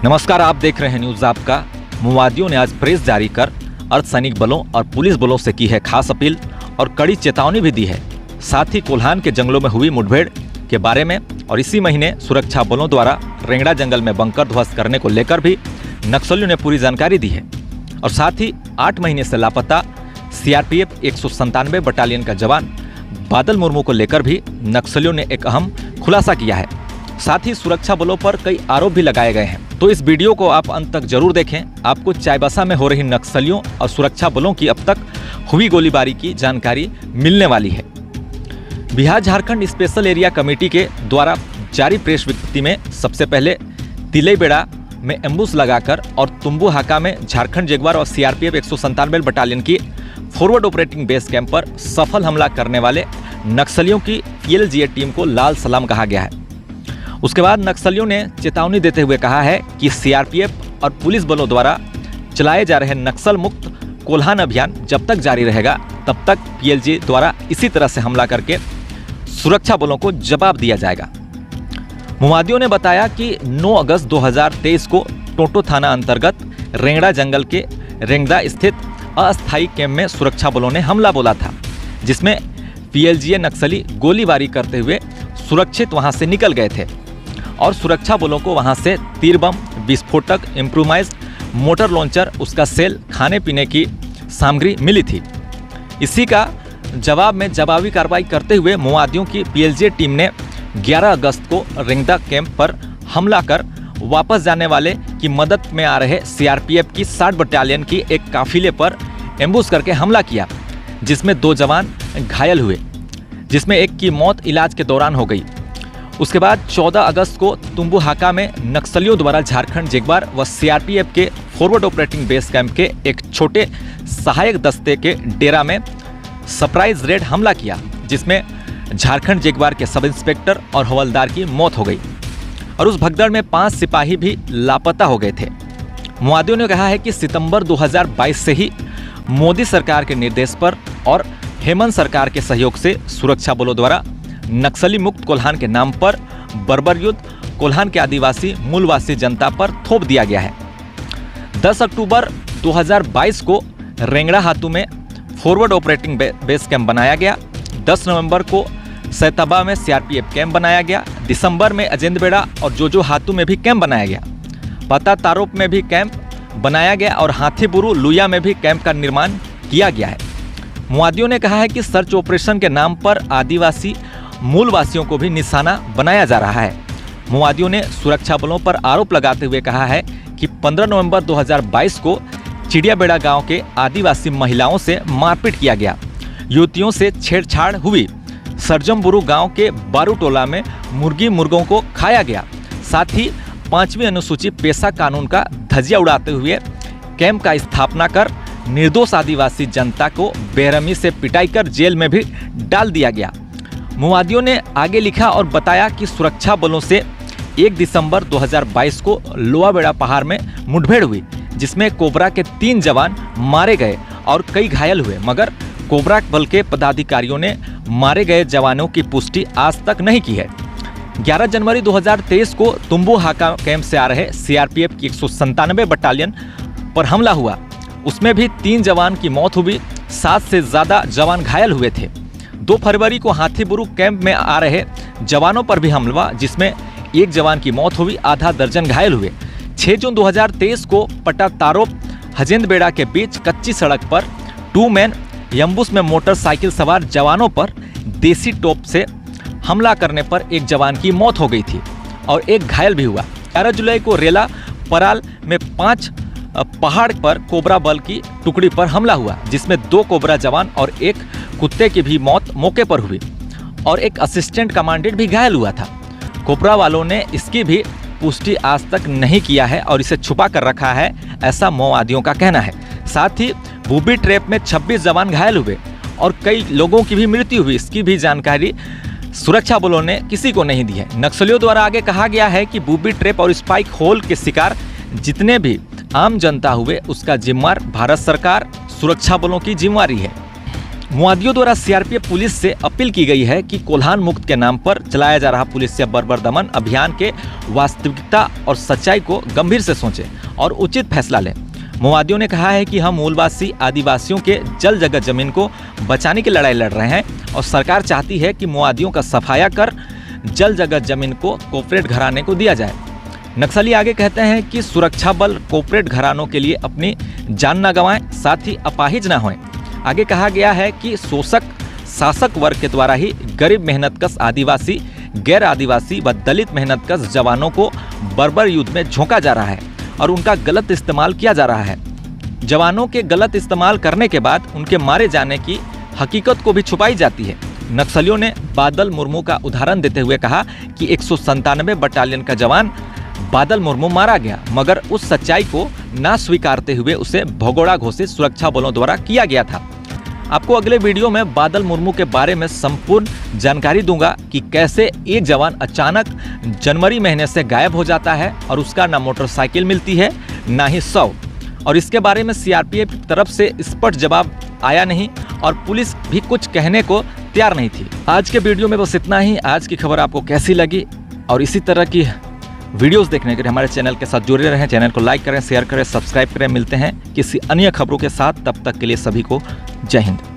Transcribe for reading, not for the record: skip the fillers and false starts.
नमस्कार, आप देख रहे हैं न्यूज आपका। माओवादियों ने आज प्रेस जारी कर अर्धसैनिक बलों और पुलिस बलों से की है खास अपील और कड़ी चेतावनी भी दी है। साथ ही कोल्हान के जंगलों में हुई मुठभेड़ के बारे में और इसी महीने सुरक्षा बलों द्वारा रेंगड़ा जंगल में बंकर ध्वस्त करने को लेकर भी नक्सलियों ने पूरी जानकारी दी है। और साथ ही 8 महीने से लापता सीआरपीएफ 197 बटालियन का जवान बादल मुर्मू को लेकर भी नक्सलियों ने एक अहम खुलासा किया है। साथ ही सुरक्षा बलों पर कई आरोप भी लगाए गए हैं। तो इस वीडियो को आप अंत तक जरूर देखें। आपको चाईबासा में हो रही नक्सलियों और सुरक्षा बलों की अब तक हुई गोलीबारी की जानकारी मिलने वाली है। Bihar Jharkhand special area committee के द्वारा जारी प्रेस विज्ञप्ति में सबसे पहले तिलैबेड़ा में एम्बुश लगाकर और तुम्बू हाका में झारखंड जगुआर और सीआरपीएफ 197 बटालियन की फॉरवर्ड ऑपरेटिंग बेस कैंप पर सफल हमला करने वाले नक्सलियों की पीएलजीए टीम को लाल सलाम कहा गया है। उसके बाद नक्सलियों ने चेतावनी देते हुए कहा है कि सीआरपीएफ और पुलिस बलों द्वारा चलाए जा रहे नक्सल मुक्त कोल्हान अभियान जब तक जारी रहेगा तब तक पीएलजी द्वारा इसी तरह से हमला करके सुरक्षा बलों को जवाब दिया जाएगा। माओवादियों ने बताया कि 9 अगस्त 2023 को टोटो थाना अंतर्गत रेंगड़ा जंगल के रेंगड़ा स्थित अस्थायी कैंप में सुरक्षा बलों ने हमला बोला था, जिसमें पीएलजीए नक्सली गोलीबारी करते हुए सुरक्षित वहां से निकल गए थे और सुरक्षा बलों को वहां से तीर बम, विस्फोटक, इम्प्रोवाइज्ड मोटर लॉन्चर, उसका सेल, खाने पीने की सामग्री मिली थी। इसी का जवाब में जवाबी कार्रवाई करते हुए माओवादियों की पीएलजीए टीम ने 11 अगस्त को रेंगड़ा कैंप पर हमला कर वापस जाने वाले की मदद में आ रहे सीआरपीएफ की 60 बटालियन की एक काफिले पर एम्बुश करके हमला किया, जिसमें 2 जवान घायल हुए, जिसमें एक की मौत इलाज के दौरान हो गई। उसके बाद 14 अगस्त को तुम्बू हाका में नक्सलियों द्वारा झारखंड जगुआर व सीआरपीएफ के फॉरवर्ड ऑपरेटिंग बेस कैंप के एक छोटे सहायक दस्ते के डेरा में सरप्राइज रेड हमला किया, जिसमें झारखंड जगुआर के सब इंस्पेक्टर और हवलदार की मौत हो गई और उस भगदड़ में 5 सिपाही भी लापता हो गए थे। माओवादियों ने कहा है कि सितंबर 2022 से ही मोदी सरकार के निर्देश पर और हेमंत सरकार के सहयोग से सुरक्षा बलों द्वारा नक्सली मुक्त कोल्हान के नाम पर बर्बर युद्ध कोल्हान के आदिवासी मूलवासी जनता पर थोप दिया गया है। 10 अक्टूबर 2022 को रेंगड़ा हातू में फॉरवर्ड ऑपरेटिंग बेस कैंप बनाया गया। 10 नवंबर को सैताबा में सीआरपीएफ कैंप बनाया गया। दिसंबर में अजेंदबेड़ा और जोजो हातू में भी कैंप बनाया गया। पता तारोप में भी कैंप बनाया गया और हाथीबुरु लुया में भी कैंप का निर्माण किया गया है। माओवादियों ने कहा है कि सर्च ऑपरेशन के नाम पर आदिवासी मूलवासियों को भी निशाना बनाया जा रहा है। माओवादियों ने सुरक्षा बलों पर आरोप लगाते हुए कहा है कि 15 नवंबर 2022 को चिड़ियाबेड़ा गांव के आदिवासी महिलाओं से मारपीट किया गया, युवतियों से छेड़छाड़ हुई, सरजमबुरु गांव के बारूटोला में मुर्गी मुर्गों को खाया गया। साथ ही 5वीं अनुसूची पेशा कानून का धज्जिया उड़ाते हुए कैंप का स्थापना कर निर्दोष आदिवासी जनता को बेरहमी से पिटाई कर जेल में भी डाल दिया गया। माओवादियों ने आगे लिखा और बताया कि सुरक्षा बलों से 1 दिसंबर 2022 को लोहाबेड़ा पहाड़ में मुठभेड़ हुई, जिसमें कोबरा के 3 जवान मारे गए और कई घायल हुए, मगर कोबरा बल के पदाधिकारियों ने मारे गए जवानों की पुष्टि आज तक नहीं की है। 11 जनवरी 2023 को तुम्बू हाका कैंप से आ रहे सीआरपीएफ की 197 बटालियन पर हमला हुआ। उसमें भी 3 जवान की मौत हुई, 7 से ज़्यादा जवान घायल हुए थे। 2 फरवरी को हाथीबुरु कैंप में आ रहे जवानों पर भी हमला, जिसमें 1 जवान की मौत हुई, आधा दर्जन घायल हुए। 6 जून 2023 को पटा तारोप हजेंदबेड़ा के बीच कच्ची सड़क पर 2 मैन एम्बुश में मोटरसाइकिल सवार जवानों पर देसी टोप से हमला करने पर 1 जवान की मौत हो गई थी और 1 घायल भी हुआ। 11 जुलाई को रेला पराल में 5 पहाड़ पर कोबरा बल की टुकड़ी पर हमला हुआ, जिसमें 2 कोबरा जवान और 1 कुत्ते की भी मौत मौके पर हुई और 1 असिस्टेंट कमांडेंट भी घायल हुआ था। कोबरा वालों ने इसकी भी पुष्टि आज तक नहीं किया है और इसे छुपा कर रखा है, ऐसा माओवादियों का कहना है। साथ ही बूबी ट्रैप में 26 जवान घायल हुए और कई लोगों की भी मृत्यु हुई, इसकी भी जानकारी सुरक्षा बलों ने किसी को नहीं दी है। नक्सलियों द्वारा आगे कहा गया है कि बूबी ट्रैप और स्पाइक होल के शिकार जितने भी आम जनता हुए, उसका जिम्मेवार भारत सरकार, सुरक्षा बलों की जिम्मेवारी है। मुआदियों द्वारा सीआरपीएफ पुलिस से अपील की गई है कि कोल्हान मुक्त के नाम पर चलाया जा रहा पुलिस से बर्बर दमन अभियान के वास्तविकता और सच्चाई को गंभीर से सोचें और उचित फैसला लें। मुआदियों ने कहा है कि हम मूलवासी आदिवासियों के जल जगह जमीन को बचाने की लड़ाई लड़ रहे हैं और सरकार चाहती है कि मुआदियों का सफाया कर जल जगह जमीन को कॉर्पोरेट घराने को दिया जाए। नक्सली आगे कहते हैं कि सुरक्षा बल कॉर्पोरेट घरानों के लिए अपनी जान न गंवाएं, साथ ही अपाहिज न हों। आगे कहा गया है कि शोषक शासक वर्ग के द्वारा ही गरीब मेहनतकश आदिवासी, गैर आदिवासी व दलित मेहनतकश जवानों को बर्बर युद्ध में झोंका जा रहा है और उनका गलत इस्तेमाल किया जा रहा है। जवानों के गलत इस्तेमाल करने के बाद उनके मारे जाने की हकीकत को भी छुपाई जाती है। नक्सलियों ने बादल मुर्मू का उदाहरण देते हुए कहा कि 197 बटालियन का जवान बादल मुर्मू मारा गया, मगर उस सच्चाई को ना स्वीकारते हुए उसे भगोड़ा घोषित सुरक्षा बलों द्वारा किया गया था। आपको अगले वीडियो में बादल मुर्मू के बारे में संपूर्ण जानकारी दूंगा कि कैसे एक जवान अचानक जनवरी महीने से गायब हो जाता है और उसका ना मोटरसाइकिल मिलती है ना ही शव, और इसके बारे में सीआरपीएफ की तरफ से स्पष्ट जवाब आया नहीं और पुलिस भी कुछ कहने को तैयार नहीं थी। आज के वीडियो में बस इतना ही। आज की खबर आपको कैसी लगी और इसी तरह की वीडियोस देखने के लिए हमारे चैनल के साथ जुड़े रहें। चैनल को लाइक करें, शेयर करें, सब्सक्राइब करें। मिलते हैं किसी अन्य खबरों के साथ, तब तक के लिए सभी को जय हिंद।